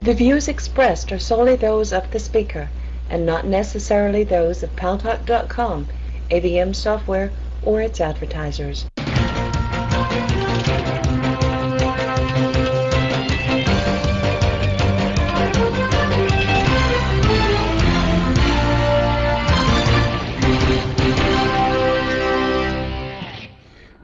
The views expressed are solely those of the speaker and not necessarily those of Paltalk.com, AVM Software, or its advertisers.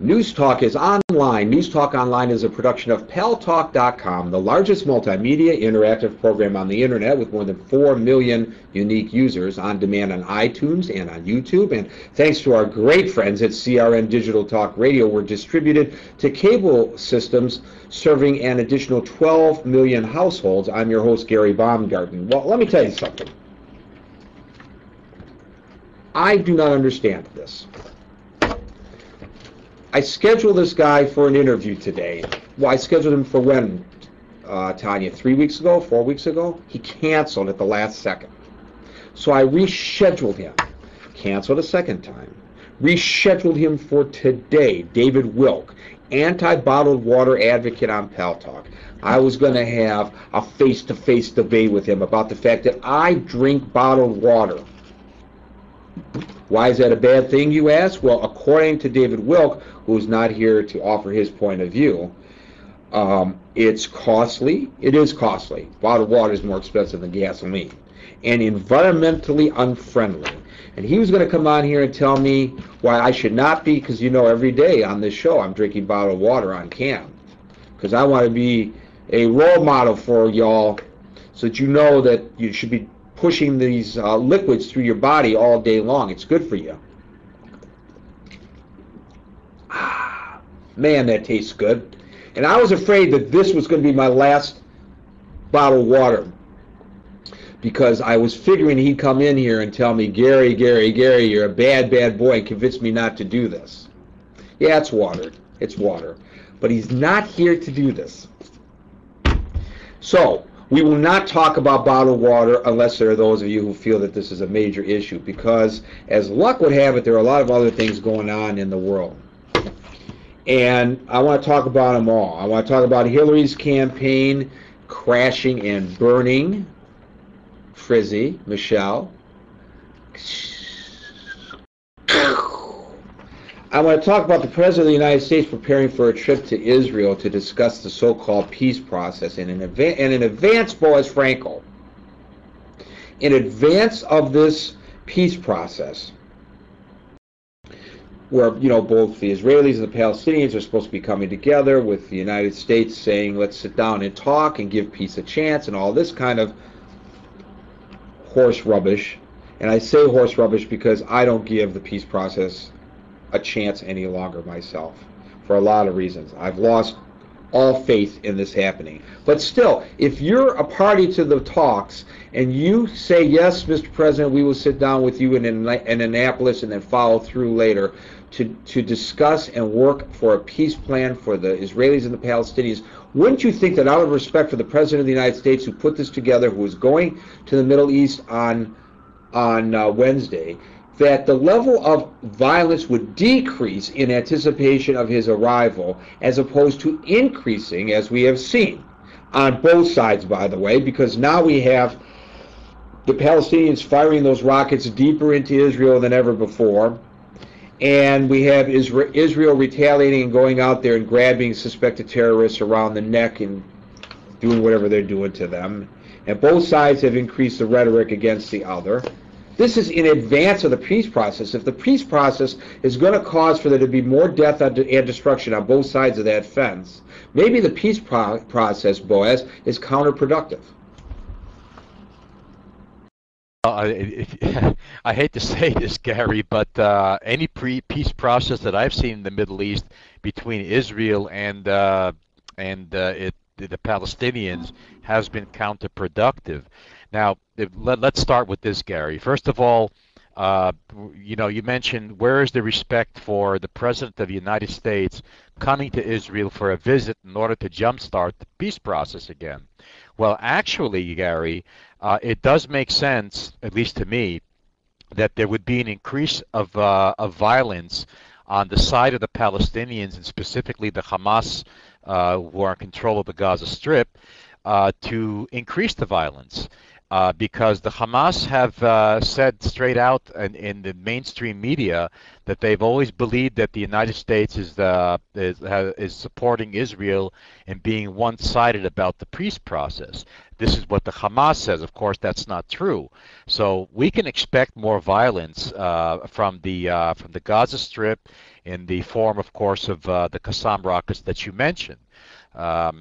News Talk is online. News Talk Online is a production of Paltalk.com, the largest multimedia interactive program on the internet with more than 4 million unique users on demand on iTunes and on YouTube. And thanks to our great friends at CRN Digital Talk Radio, we're distributed to cable systems serving an additional 12 million households. I'm your host, Gary Baumgarten. Well, let me tell you something. I do not understand this. I scheduled this guy for an interview today. Well, I scheduled him for when, Tanya? 3 weeks ago? 4 weeks ago? He canceled at the last second. So I rescheduled him. Canceled a second time. Rescheduled him for today. David Wilk, anti-bottled water advocate on Paltalk. I was going to have a face-to-face debate with him about the fact that I drink bottled water. Why is that a bad thing, you ask? Well, according to David Wilk, who's not here to offer his point of view, it's costly. It is costly. Bottled water is more expensive than gasoline. And environmentally unfriendly. And he was going to come on here and tell me why I should not be, because you know every day on this show I'm drinking bottled water on can. Because I want to be a role model for y'all so that you know that you should be pushing these liquids through your body all day long. It's good for you. Ah, man, that tastes good. And I was afraid that this was going to be my last bottle of water because I was figuring he'd come in here and tell me, Gary, you're a bad boy, and convince me not to do this. Yeah, it's water. It's water. But he's not here to do this. So, we will not talk about bottled water unless there are those of you who feel that this is a major issue, because as luck would have it, there are a lot of other things going on in the world. And I want to talk about them all. I want to talk about Hillary's campaign crashing and burning. Frizzy, Michelle. I want to talk about the President of the United States preparing for a trip to Israel to discuss the so-called peace process. And in advance, Boaz Frankel, in advance of this peace process, where both the Israelis and the Palestinians are supposed to be coming together, with the United States saying, let's sit down and talk and give peace a chance, and all this kind of horse rubbish. And I say horse rubbish because I don't give the peace process a chance any longer myself, for a lot of reasons. I've lost all faith in this happening. But still, if you're a party to the talks and you say, yes, Mr. President, we will sit down with you in Annapolis and then follow through later to discuss and work for a peace plan for the Israelis and the Palestinians, wouldn't you think that out of respect for the President of the United States who put this together, who is going to the Middle East on Wednesday, that the level of violence would decrease in anticipation of his arrival, as opposed to increasing, as we have seen, on both sides, by the way, because now we have the Palestinians firing those rockets deeper into Israel than ever before, and we have Israel retaliating and going out there and grabbing suspected terrorists around the neck and doing whatever they're doing to them, and both sides have increased the rhetoric against the other. This is in advance of the peace process. If the peace process is going to cause for there to be more death and destruction on both sides of that fence, maybe the peace process, Boaz, is counterproductive. I hate to say this, Gary, but any peace process that I've seen in the Middle East between Israel and the Palestinians has been counterproductive. Now, let's start with this, Gary. First of all, you mentioned, where is the respect for the President of the United States coming to Israel for a visit in order to jumpstart the peace process again? Well, actually, Gary, it does make sense, at least to me, that there would be an increase of violence on the side of the Palestinians, and specifically the Hamas, who are in control of the Gaza Strip, to increase the violence. Because the Hamas have said straight out in the mainstream media that they've always believed that the United States is supporting Israel and being one-sided about the peace process. This is what the Hamas says. Of course, that's not true. So we can expect more violence from the Gaza Strip in the form, of course, of the Qassam rockets that you mentioned. I've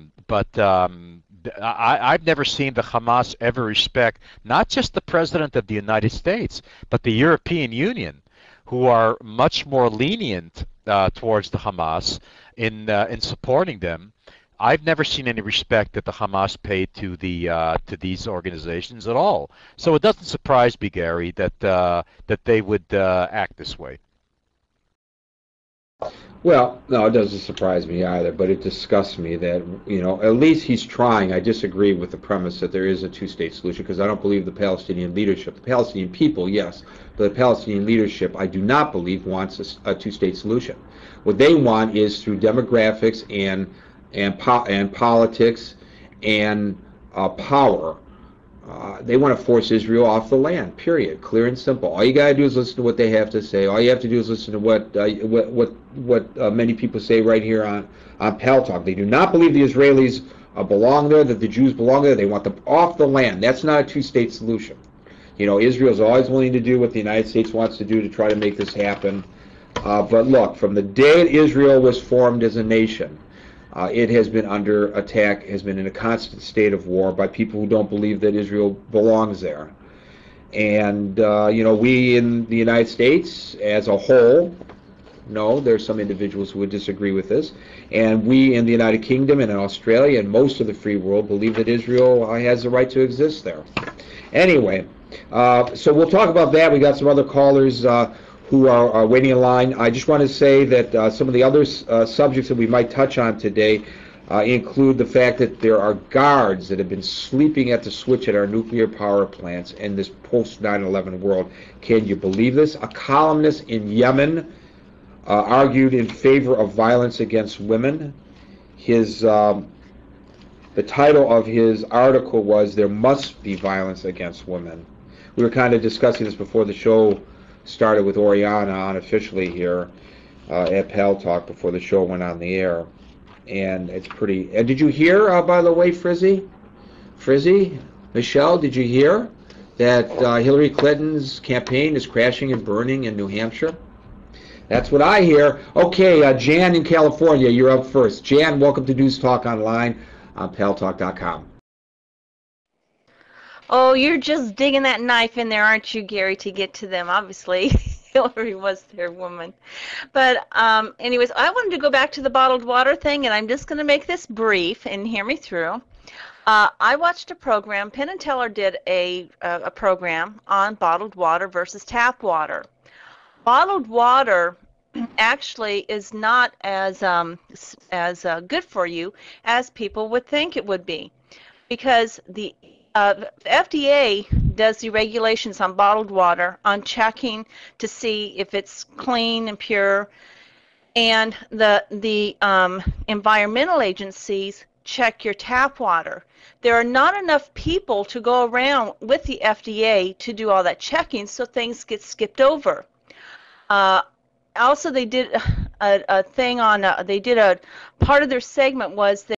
never seen the Hamas ever respect not just the President of the United States, but the European Union, who are much more lenient towards the Hamas in supporting them. I've never seen any respect that the Hamas paid to these organizations at all. So it doesn't surprise me, Gary, that they would act this way. Well, no, it doesn't surprise me either, but it disgusts me that, at least he's trying. I disagree with the premise that there is a two-state solution because I don't believe the Palestinian leadership, the Palestinian people, yes, but the Palestinian leadership, I do not believe wants a two-state solution. What they want is through demographics and politics and power. They want to force Israel off the land, period. Clear and simple. All you got to do is listen to what they have to say. All you have to do is listen to what many people say right here on Pal Talk. They do not believe the Israelis belong there, that the Jews belong there. They want them off the land. That's not a two-state solution. Israel's always willing to do what the United States wants to do to try to make this happen. But look, from the day Israel was formed as a nation, it has been under attack, has been in a constant state of war by people who don't believe that Israel belongs there. And, we in the United States as a whole, no, there's some individuals who would disagree with this, and we in the United Kingdom and in Australia and most of the free world believe that Israel has the right to exist there. Anyway, so we'll talk about that. We got some other callers who are waiting in line. I just want to say that some of the other subjects that we might touch on today include the fact that there are guards that have been sleeping at the switch at our nuclear power plants in this post-9/11 world. Can you believe this? A columnist in Yemen argued in favor of violence against women. The title of his article was "There Must Be Violence Against Women." We were kind of discussing this before the show started with Oriana unofficially here at Pal Talk before the show went on the air, and it's pretty. And did you hear, by the way, Frizzy, Michelle? Did you hear that Hillary Clinton's campaign is crashing and burning in New Hampshire? That's what I hear. Okay, Jan in California, you're up first. Jan, welcome to News Talk Online on PalTalk.com. Oh, you're just digging that knife in there, aren't you, Gary, to get to them? Obviously, Hillary was their woman. But anyways, I wanted to go back to the bottled water thing, and I'm just going to make this brief and hear me through. I watched a program. Penn and Teller did a program on bottled water versus tap water. Bottled water actually is not as good for you as people would think it would be, because the FDA does the regulations on bottled water, on checking to see if it's clean and pure, and the environmental agencies check your tap water. There are not enough people to go around with the FDA to do all that checking, so things get skipped over. Also, they did a thing on, they did a, part of their segment was